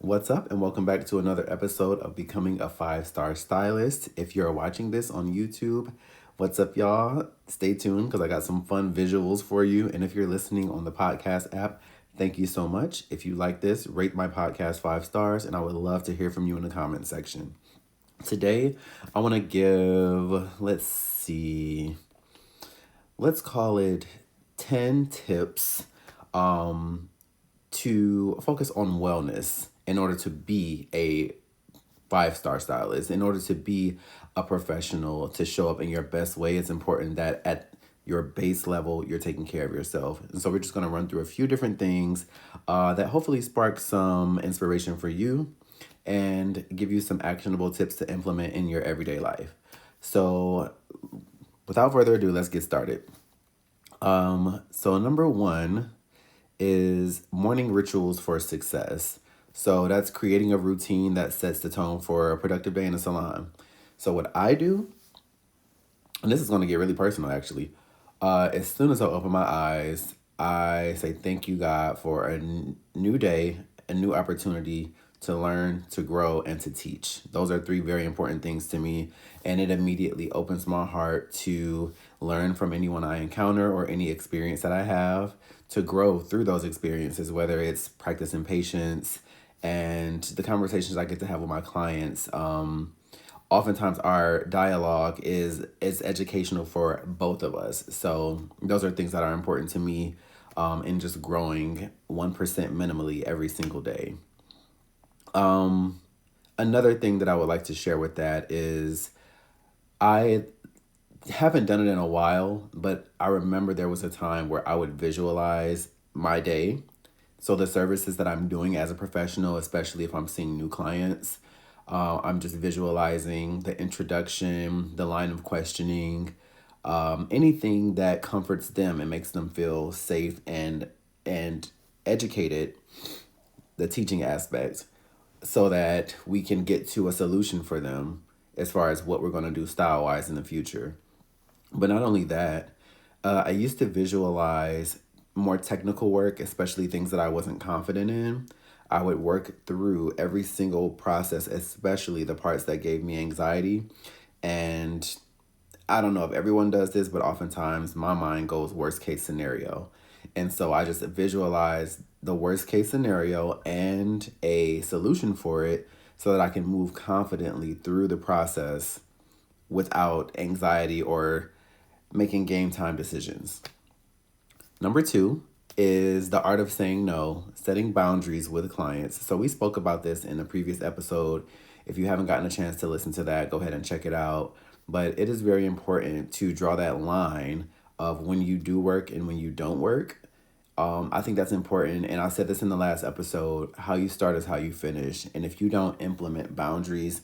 What's up, and welcome back to another episode of Becoming a Five-Star Stylist. If you're watching this on YouTube, what's up, y'all? Stay tuned because I got some fun visuals for you. And if you're listening on the podcast app, thank you so much. If you like this, rate my podcast 5 stars, and I would love to hear from you in the comment section. Today, I want to give, let's call it 10 tips to focus on wellness in order to be a 5-star stylist, in order to be a professional, to show up in your best way. It's important that at your base level, you're taking care of yourself. And so we're just going to run through a few different things that hopefully spark some inspiration for you and give you some actionable tips to implement in your everyday life. So without further ado, let's get started. So number one is morning rituals for success. So that's creating a routine that sets the tone for a productive day in the salon. So what I do, and this is going to get really personal actually, as soon as I open my eyes, I say thank you, God, for a new day, a new opportunity to learn, to grow, and to teach. Those are three very important things to me, and it immediately opens my heart to learn from anyone I encounter or any experience that I have, to grow through those experiences, whether it's practicing patience and the conversations I get to have with my clients. Oftentimes our dialogue is educational for both of us. So those are things that are important to me in just growing 1% minimally every single day. Another thing that I would like to share with that is I haven't done it in a while, but I remember there was a time where I would visualize my day. So the services that I'm doing as a professional, especially if I'm seeing new clients, I'm just visualizing the introduction, the line of questioning, anything that comforts them and makes them feel safe and educated, the teaching aspect, so that we can get to a solution for them as far as what we're going to do style wise in the future. But not only that, I used to visualize more technical work, especially things that I wasn't confident in. I would work through every single process, especially the parts that gave me anxiety. And I don't know if everyone does this, but oftentimes my mind goes worst case scenario. And so I just visualize the worst case scenario and a solution for it so that I can move confidently through the process without anxiety or making game time decisions. Number two is the art of saying no, setting boundaries with clients. So we spoke about this in a previous episode. If you haven't gotten a chance to listen to that, go ahead and check it out. But it is very important to draw that line of when you do work and when you don't work. I think that's important. And I said this in the last episode, how you start is how you finish. And if you don't implement boundaries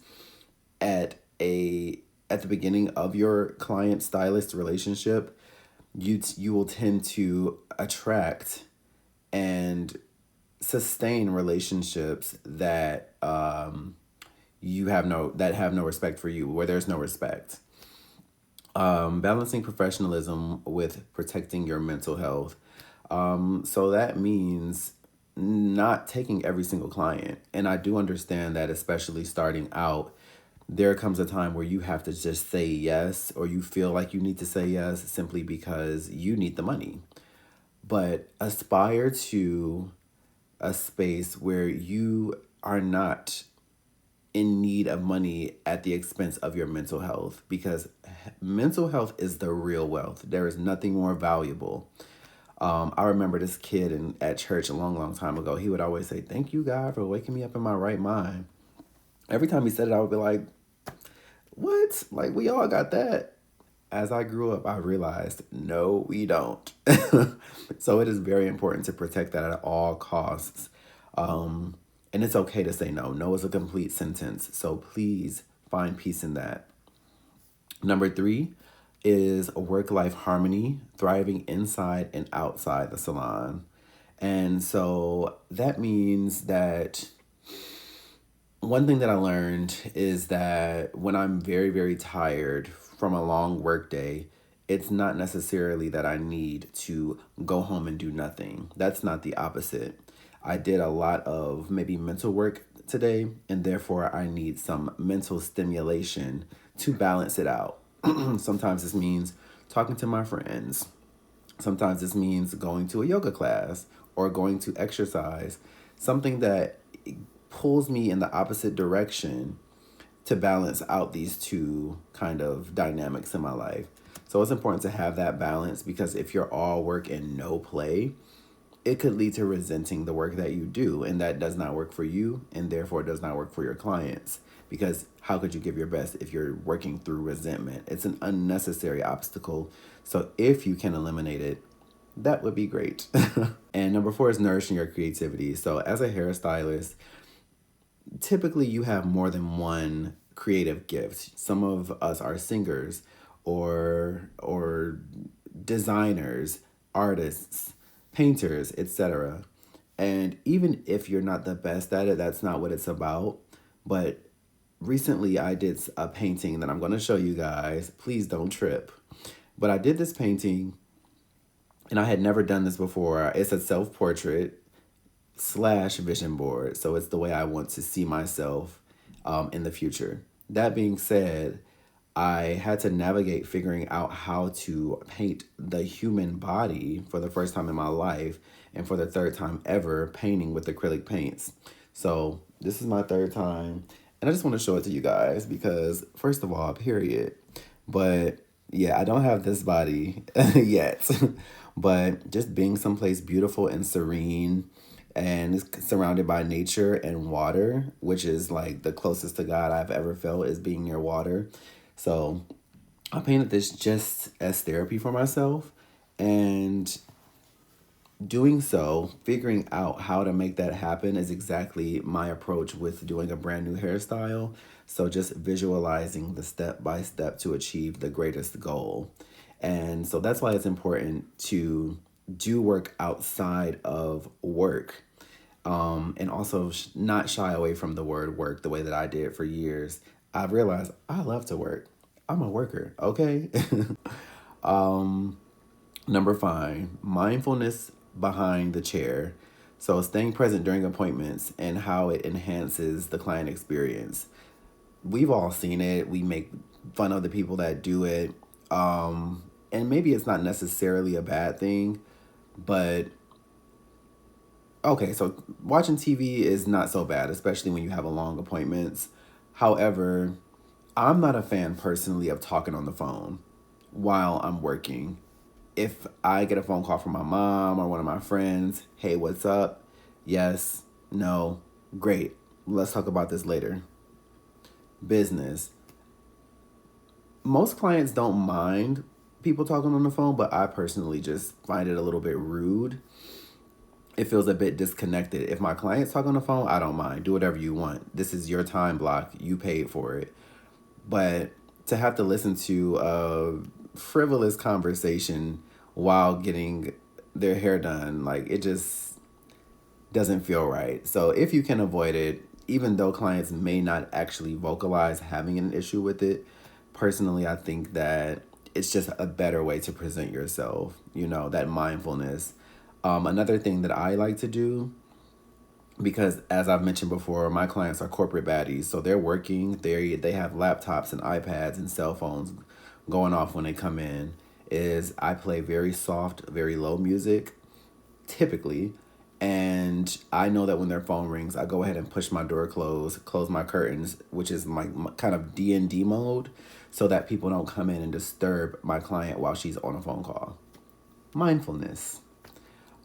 at the beginning of your client stylist relationship, you will tend to attract and sustain relationships that have no respect for you, where there's no respect. Balancing professionalism with protecting your mental health. So that means not taking every single client. And I do understand that, especially starting out, there comes a time where you have to just say yes, or you feel like you need to say yes simply because you need the money. But aspire to a space where you are not in need of money at the expense of your mental health, because mental health is the real wealth. There is nothing more valuable. I remember this kid at church a long, long time ago. He would always say, "Thank you, God, for waking me up in my right mind." Every time he said it, I would be like, what? Like, we all got that. As I grew up, I realized, no, we don't. So it is very important to protect that at all costs. And it's okay to say no. No is a complete sentence. So please find peace in that. Number three is work-life harmony, thriving inside and outside the salon. And so that means that one thing that I learned is that when I'm very, very tired from a long work day, it's not necessarily that I need to go home and do nothing. That's not the opposite. I did a lot of maybe mental work today, and therefore I need some mental stimulation to balance it out. Sometimes this means talking to my friends. Sometimes this means going to a yoga class or going to exercise, something that pulls me in the opposite direction to balance out these two kind of dynamics in my life. So it's important to have that balance because if you're all work and no play, it could lead to resenting the work that you do, and that does not work for you and therefore does not work for your clients, because how could you give your best if you're working through resentment? It's an unnecessary obstacle. So if you can eliminate it, that would be great. And number 4 is nourishing your creativity. So as a hairstylist, typically you have more than one creative gift. Some of us are singers or designers, artists, painters, etc. And even if you're not the best at it, that's not what it's about. But recently I did a painting that I'm going to show you guys. Please don't trip. But I did this painting and I had never done this before. It's a self-portrait slash vision board. So it's the way I want to see myself in the future. That being said, I had to navigate figuring out how to paint the human body for the first time in my life and for the third time ever painting with acrylic paints. So this is my third time and I just want to show it to you guys because first of all, period. But yeah, I don't have this body yet, but just being someplace beautiful and serene and it's surrounded by nature and water, which is like the closest to God I've ever felt is being near water. So I painted this just as therapy for myself, and doing so, figuring out how to make that happen is exactly my approach with doing a brand new hairstyle. So just visualizing the step by step to achieve the greatest goal. And so that's why it's important to do work outside of work. And also not shy away from the word work the way that I did for years. I've realized I love to work. I'm a worker, okay? Number 5, mindfulness behind the chair. So staying present during appointments and how it enhances the client experience. We've all seen it. We make fun of the people that do it. And maybe it's not necessarily a bad thing, but okay, so watching TV is not so bad, especially when you have a long appointments. However, I'm not a fan personally of talking on the phone while I'm working. If I get a phone call from my mom or one of my friends, hey, what's up? Yes, no, great. Let's talk about this later. Business. Most clients don't mind people talking on the phone, but I personally just find it a little bit rude. It feels a bit disconnected. If my clients talk on the phone, I don't mind. Do whatever you want. This is your time block. You paid for it. But to have to listen to a frivolous conversation while getting their hair done, like it just doesn't feel right. So if you can avoid it, even though clients may not actually vocalize having an issue with it, personally, I think that it's just a better way to present yourself, that mindfulness. Another thing that I like to do, because as I've mentioned before, my clients are corporate baddies. So they're working, they have laptops and iPads and cell phones going off when they come in, is I play very soft, very low music, typically. And I know that when their phone rings, I go ahead and push my door close my curtains, which is my kind of D&D mode, so that people don't come in and disturb my client while she's on a phone call. Mindfulness.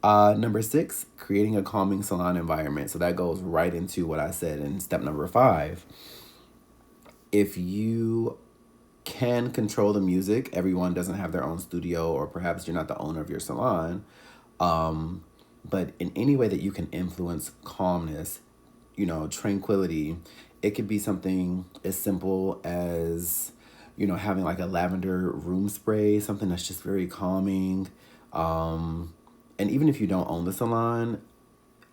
Number 6, creating a calming salon environment. So that goes right into what I said in step number 5. If you can control the music, everyone doesn't have their own studio, or perhaps you're not the owner of your salon. But in any way that you can influence calmness, tranquility, it could be something as simple as, having like a lavender room spray, something that's just very calming. And even if you don't own the salon,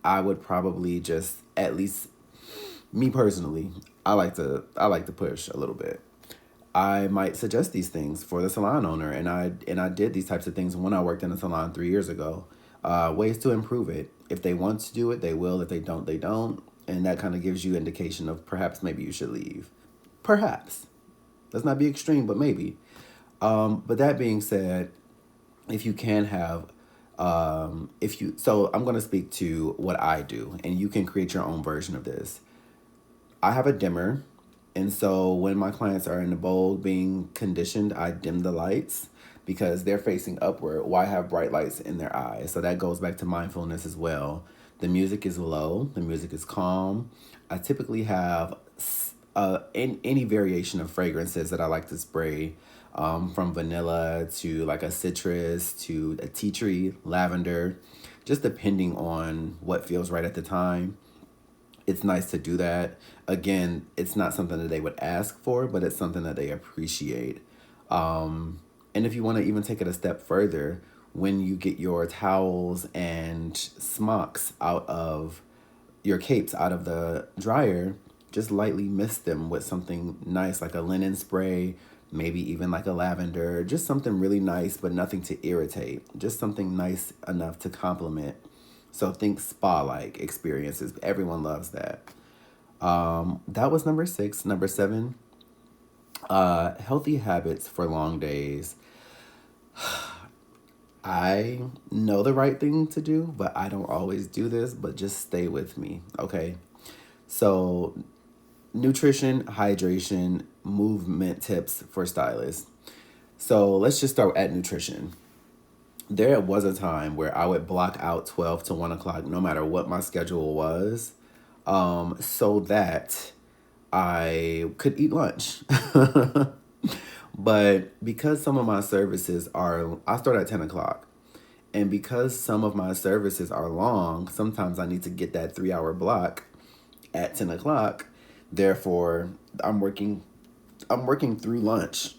I would probably just, at least me personally, I like to push a little bit. I might suggest these things for the salon owner, and I did these types of things when I worked in a salon 3 years ago. Ways to improve it. If they want to do it, they will. If they don't, they don't. And that kind of gives you indication of perhaps maybe you should leave. Perhaps. Let's not be extreme, but maybe. But that being said, if you can have, so I'm going to speak to what I do, and you can create your own version of this. I have a dimmer, and so when my clients are in the bowl being conditioned, I dim the lights because they're facing upward. Why have bright lights in their eyes? So that goes back to mindfulness as well. The music is low, the music is calm. I typically have any variation of fragrances that I like to spray, from vanilla to like a citrus to a tea tree, lavender, just depending on what feels right at the time. It's nice to do that. Again, it's not something that they would ask for, but it's something that they appreciate. And if you want to even take it a step further, when you get your towels and smocks out of your capes out of the dryer, just lightly mist them with something nice like a linen spray, maybe even like a lavender, just something really nice, but nothing to irritate. Just something nice enough to complement. So think spa-like experiences. Everyone loves that. That was number 6. Number 7, healthy habits for long days. I know the right thing to do, but I don't always do this, but just stay with me, okay? So, nutrition, hydration, movement tips for stylists. So, let's just start at nutrition. There was a time where I would block out 12 to 1 o'clock, no matter what my schedule was, so that I could eat lunch. But because some of my services are, I start at 10 o'clock. And because some of my services are long, sometimes I need to get that 3 hour block at 10 o'clock. Therefore, I'm working through lunch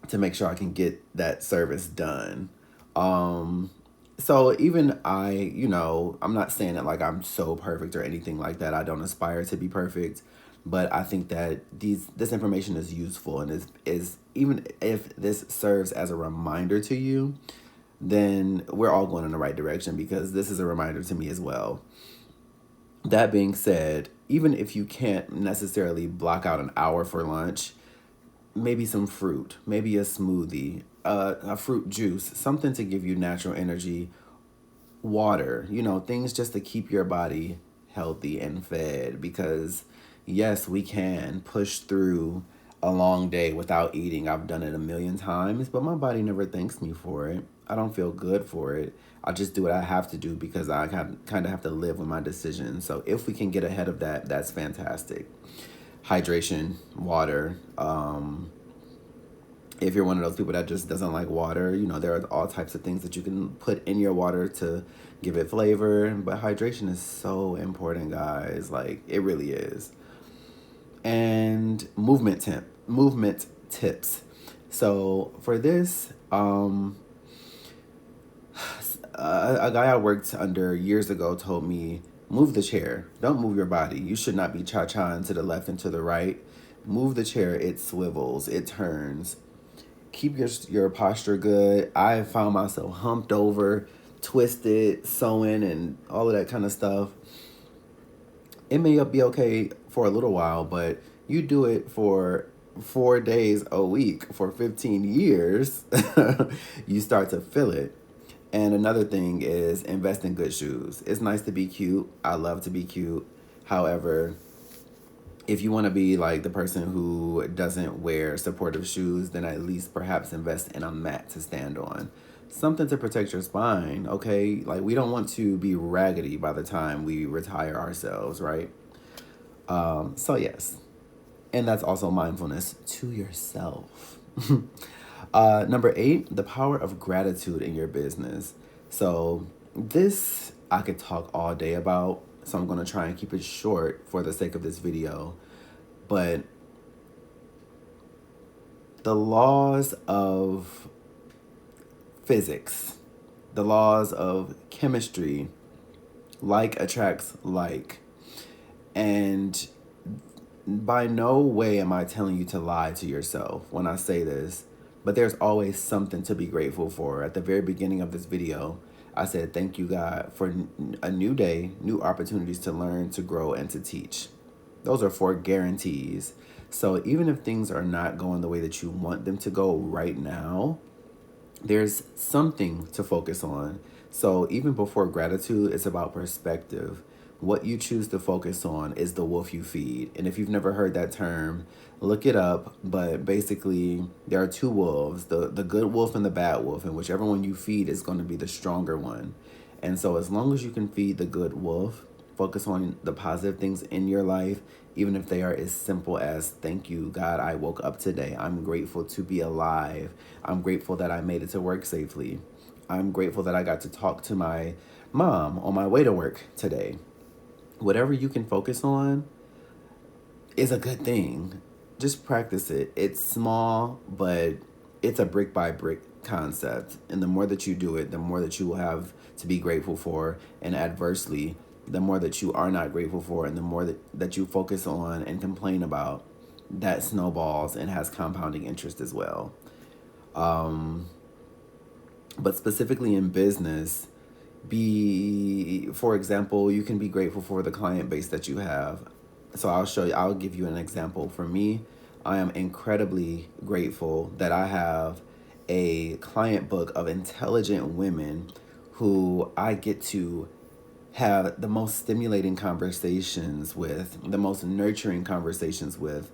to make sure I can get that service done. So even I'm not saying it like I'm so perfect or anything like that. I don't aspire to be perfect, but I think that this information is useful, and is even if this serves as a reminder to you, then we're all going in the right direction, because this is a reminder to me as well. That being said, even if you can't necessarily block out an hour for lunch, maybe some fruit, maybe a smoothie, a fruit juice, something to give you natural energy, water, things just to keep your body healthy and fed. Because yes, we can push through a long day without eating. I've done it a million times, but my body never thanks me for it. I don't feel good for it. I just do what I have to do because I kind of have to live with my decisions. So if we can get ahead of that, that's fantastic. Hydration, water. If you're one of those people that just doesn't like water, there are all types of things that you can put in your water to give it flavor. But hydration is so important, guys. Like, it really is. And movement tips. So for this, a guy I worked under years ago told me, move the chair. Don't move your body. You should not be cha-chaing to the left and to the right. Move the chair. It swivels. It turns. Keep your posture good. I found myself humped over, twisted, sewing, and all of that kind of stuff. It may be okay for a little while, but you do it for 4 days a week for 15 years, you start to feel it. And another thing is invest in good shoes. It's nice to be cute. I love to be cute. However, if you want to be like the person who doesn't wear supportive shoes, then at least perhaps invest in a mat to stand on. Something to protect your spine, okay? Like, we don't want to be raggedy by the time we retire ourselves, right? So yes. And that's also mindfulness to yourself. Number 8, the power of gratitude in your business. So this I could talk all day about, so I'm going to try and keep it short for the sake of this video. But the laws of physics, the laws of chemistry, like attracts like. And by no way am I telling you to lie to yourself when I say this, but there's always something to be grateful for. At the very beginning of this video, I said, thank you, God, for a new day, new opportunities to learn, to grow, and to teach. Those are 4 guarantees. So even if things are not going the way that you want them to go right now, there's something to focus on. So even before gratitude, it's about perspective. What you choose to focus on is the wolf you feed. And if you've never heard that term, look it up. But basically, there are 2 wolves, the good wolf and the bad wolf, and whichever one you feed is going to be the stronger one. And so as long as you can feed the good wolf, focus on the positive things in your life, even if they are as simple as, thank you, God, I woke up today. I'm grateful to be alive. I'm grateful that I made it to work safely. I'm grateful that I got to talk to my mom on my way to work today. Whatever you can focus on is a good thing. Just practice it. It's small, but it's a brick by brick concept. And the more that you do it, the more that you will have to be grateful for. And adversely, the more that you are not grateful for, and the more that you focus on and complain about, that snowballs and has compounding interest as well. But specifically in business, for example, you can be grateful for the client base that you have. So I'll give you an example. For me, I am incredibly grateful that I have a client book of intelligent women who I get to have the most stimulating conversations with, the most nurturing conversations with.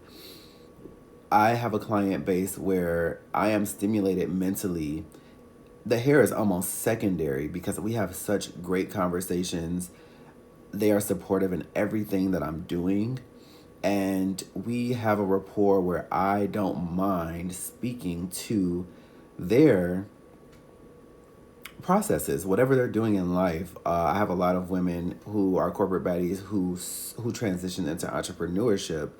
I have a client base where I am stimulated mentally. The hair is almost secondary because we have such great conversations. They are supportive in everything that I'm doing. And we have a rapport where I don't mind speaking to their processes, whatever they're doing in life. I have a lot of women who are corporate baddies who transition into entrepreneurship,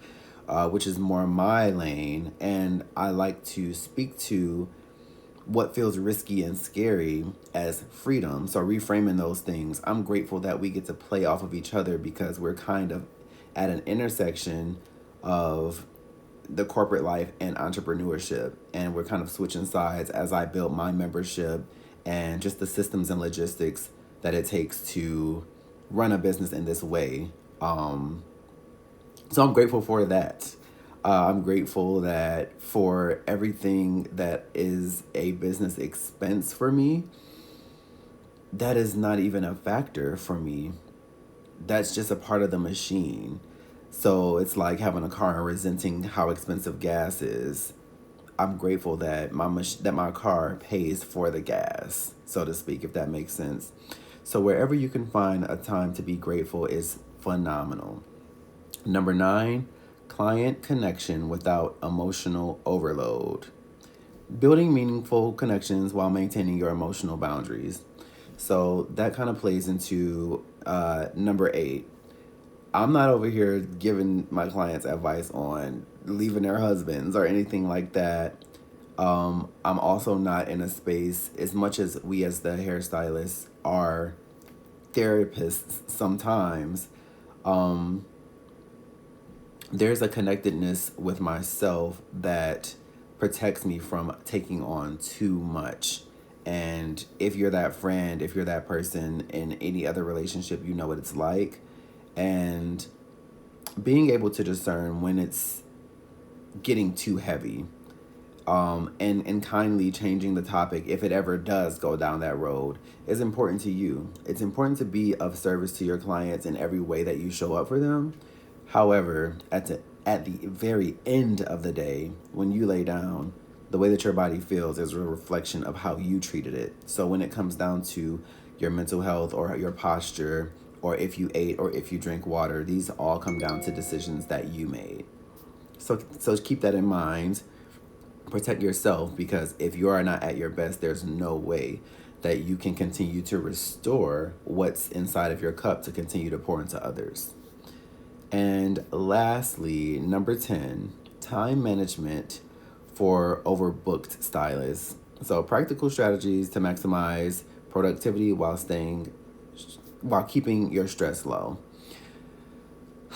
which is more my lane. And I like to speak to what feels risky and scary as freedom. So reframing those things, I'm grateful that we get to play off of each other because we're kind of at an intersection of the corporate life and entrepreneurship. And we're kind of switching sides as I build my membership and just the systems and logistics that it takes to run a business in this way. So I'm grateful for that. I'm grateful that for everything that is a business expense for me, that is not even a factor for me. That's just a part of the machine. So it's like having a car and resenting how expensive gas is. I'm grateful that my car pays for the gas, so to speak, if that makes sense. So wherever you can find a time to be grateful is phenomenal. Number 9, client connection without emotional overload. Building meaningful connections while maintaining your emotional boundaries. So that kind of plays into number 8. I'm not over here giving my clients advice on leaving their husbands or anything like that. I'm also not in a space, as much as we as the hairstylists are therapists sometimes, there's a connectedness with myself that protects me from taking on too much. And if you're that friend, if you're that person in any other relationship, you know what it's like. And being able to discern when it's getting too heavy, and kindly changing the topic if it ever does go down that road is important to you. It's important to be of service to your clients in every way that you show up for them. However, at the very end of the day, when you lay down, the way that your body feels is a reflection of how you treated it. So when it comes down to your mental health or your posture, or if you ate or if you drink water, these all come down to decisions that you made. So keep that in mind. Protect yourself, because if you are not at your best, there's no way that you can continue to restore what's inside of your cup to continue to pour into others. And lastly, number 10, time management for overbooked stylists. So practical strategies to maximize productivity while keeping your stress low.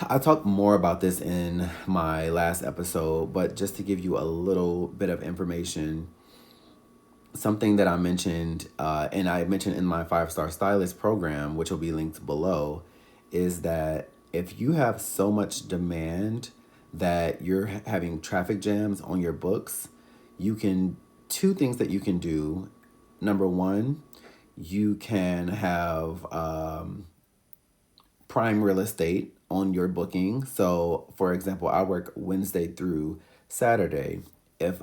I talked more about this in my last episode, but just to give you a little bit of information, something that I mentioned, and I mentioned in my Five-Star Stylist program, which will be linked below, is that if you have so much demand that you're having traffic jams on your books, you can, two things that you can do. Number one, you can have prime real estate on your booking. So, for example, I work Wednesday through Saturday. If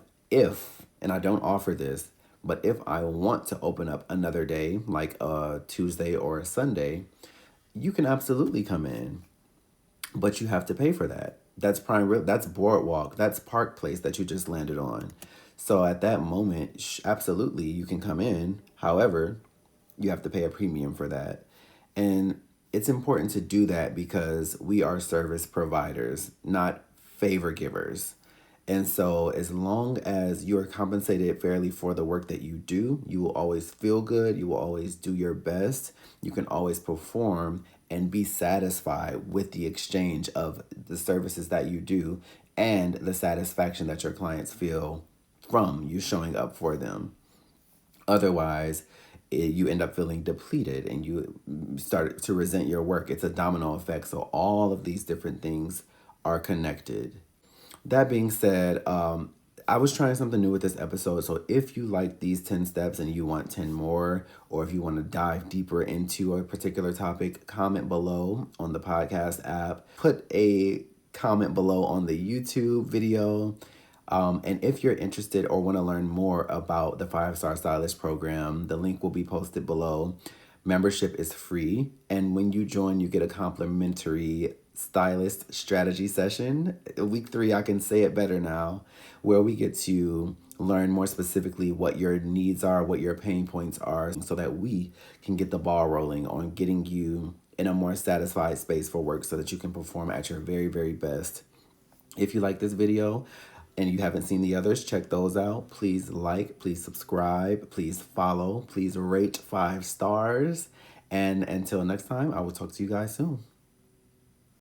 and I don't offer this, but if I want to open up another day, like a Tuesday or a Sunday, you can absolutely come in, but you have to pay for that. That's boardwalk, that's Park Place that you just landed on. So at that moment, absolutely you can come in. However, you have to pay a premium for that. And it's important to do that because we are service providers, not favor givers. And so, as long as you are compensated fairly for the work that you do, you will always feel good. You will always do your best. You can always perform and be satisfied with the exchange of the services that you do and the satisfaction that your clients feel from you showing up for them. Otherwise, you end up feeling depleted and you start to resent your work. It's a domino effect. So, all of these different things are connected. That being said, I was trying something new with this episode. So if you like these 10 steps and you want 10 more, or if you want to dive deeper into a particular topic, comment below on the podcast app. Put a comment below on the YouTube video. And if you're interested or want to learn more about the Five-Star Stylist program, the link will be posted below. Membership is free, and when you join, you get a complimentary stylist strategy session. Week 3, I can say it better now, where we get to learn more specifically what your needs are, what your pain points are, so that we can get the ball rolling on getting you in a more satisfied space for work so that you can perform at your very, very best. If you like this video and you haven't seen the others, check those out. Please like, please subscribe, please follow, please rate 5 stars. And until next time, I will talk to you guys soon.